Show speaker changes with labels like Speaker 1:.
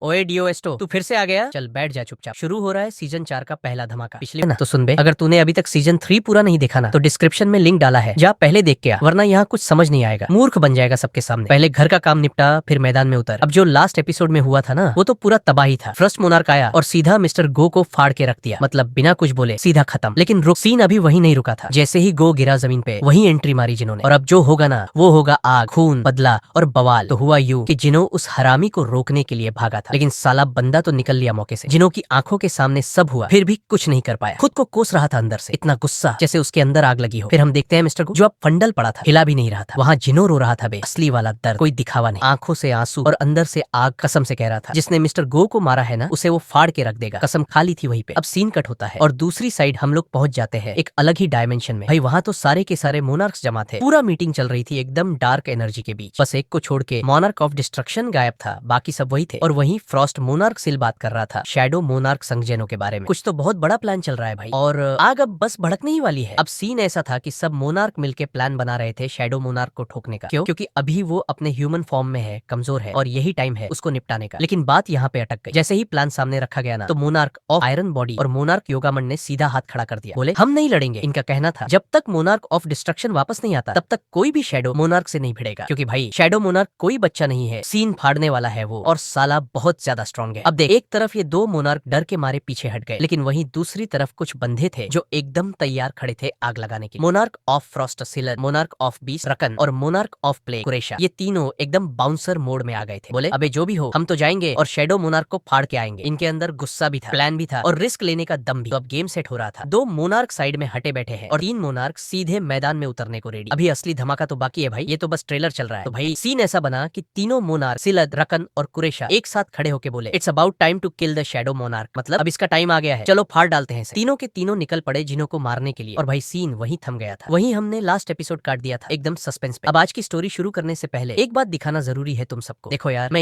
Speaker 1: ओए डीओएस्टो, तू फिर से आ गया? चल बैठ जा चुपचाप। शुरू हो रहा है सीजन 4 का पहला धमाका। पिछले ना तो सुन बे, अगर तूने अभी तक सीजन 3 पूरा नहीं देखा ना तो डिस्क्रिप्शन में लिंक डाला है, जा पहले देख के आ, वरना यहाँ कुछ समझ नहीं आएगा, मूर्ख बन जाएगा सबके सामने। पहले घर का काम निपटा, फिर मैदान में उतर। अब जो लास्ट एपिसोड में हुआ था ना, वो तो पूरा तबाही था। फर्स्ट मोनार्क आया और सीधा मिस्टर गो को फाड़ के रख दिया, मतलब बिना कुछ बोले सीधा खत्म। लेकिन रुक, सीन अभी वही नहीं रुका था। जैसे ही गो गिरा जमीन पे, वही एंट्री मारी जिन्होंने। और अब जो होगा ना, वो होगा आग, खून, बदला और बवाल। तो हुआ यूं कि जिनो उस हरामी को रोकने के लिए भागा था, लेकिन साला बंदा तो निकल लिया मौके से। जिनो की आंखों के सामने सब हुआ, फिर भी कुछ नहीं कर पाया। खुद को कोस रहा था अंदर से, इतना गुस्सा जैसे उसके अंदर आग लगी हो। फिर हम देखते हैं मिस्टर को, जो अब फंडल पड़ा था, हिला भी नहीं रहा था। वहाँ जिनो रो रहा था बे, असली वाला दर्द, कोई दिखावा नहीं, आंखों से आंसू और अंदर से आग। कसम से कह रहा था, जिसने मिस्टर गो को मारा है ना, उसे वो फाड़ के रख देगा। कसम खा ली थी वहीं पे। अब सीन कट होता है और दूसरी साइड हम लोग पहुंच जाते हैं एक अलग ही डायमेंशन में। भाई वहाँ तो सारे के सारे मोनार्क्स जमा थे, पूरा मीटिंग चल रही थी एकदम डार्क एनर्जी के बीच। बस एक को छोड़ के मोनार्क ऑफ डिस्ट्रक्शन गायब था, बाकी सब वही थे। और वहीं फ्रॉस्ट मोनार्क सिल बात कर रहा था शैडो मोनार्क संगजेनो के बारे में। कुछ तो बहुत बड़ा प्लान चल रहा है भाई, और आग अब बस भड़कने ही वाली है। अब सीन ऐसा था कि सब मोनार्क मिलके प्लान बना रहे थे शैडो मोनार्क को ठोकने का। क्यों? क्योंकि अभी वो अपने ह्यूमन फॉर्म में है, कमजोर है, और यही टाइम है उसको निपटाने का। लेकिन बात यहाँ पे अटक गई। जैसे ही प्लान सामने रखा गया ना, तो मोनार्क ऑफ आयरन बॉडी और मोनार्क योगामन ने सीधा हाथ खड़ा कर दिया। बोले हम नहीं लड़ेंगे। इनका कहना था जब तक मोनार्क ऑफ डिस्ट्रक्शन वापस नहीं आता, तब तक कोई भी शैडो मोनार्क से नहीं भिड़ेगा। क्योंकि भाई शैडो मोनार्क कोई बच्चा नहीं है, सीन फाड़ने वाला है वो, और साला बहुत ज्यादा स्ट्रॉन्ग है। अब देख, एक तरफ ये दो मोनार्क डर के मारे पीछे हट गए, लेकिन वहीं दूसरी तरफ कुछ बंधे थे जो एकदम तैयार खड़े थे आग लगाने की। मोनार्क ऑफ फ्रॉस्ट सिलर, मोनार्क ऑफ बीस्ट रकन और मोनार्क ऑफ प्ले कुरेशा, ये तीनों एकदम बाउंसर मोड में आ गए थे। बोले अबे जो भी हो, हम तो जाएंगे और शैडो मोनार्क को फाड़ के आएंगे। इनके अंदर गुस्सा भी था, प्लान भी था और रिस्क लेने का दम भी। तो अब गेम सेट हो रहा था, दो मोनार्क साइड में हटे बैठे हैं और तीन मोनार्क सीधे मैदान में उतरने को रेडी। अभी असली धमाका तो बाकी है भाई, ये तो बस ट्रेलर चल रहा है। तो भाई सीन ऐसा बना कि तीनों मोनार्क सिलद, रकन और कुरेशा एक साथ खड़े होके बोले it's about time to kill the shadow monarch, मतलब अब इसका टाइम आ गया है, चलो फाड़ डालते हैं इसे। तीनों के तीनों निकल पड़े जिनो को मारने के लिए, और भाई सीन वहीं थम गया था। वहीं हमने लास्ट एपिसोड काट दिया था एकदम सस्पेंस पे। अब आज की स्टोरी शुरू करने से पहले एक बात दिखाना जरूरी है तुम सबको। देखो यार, मैं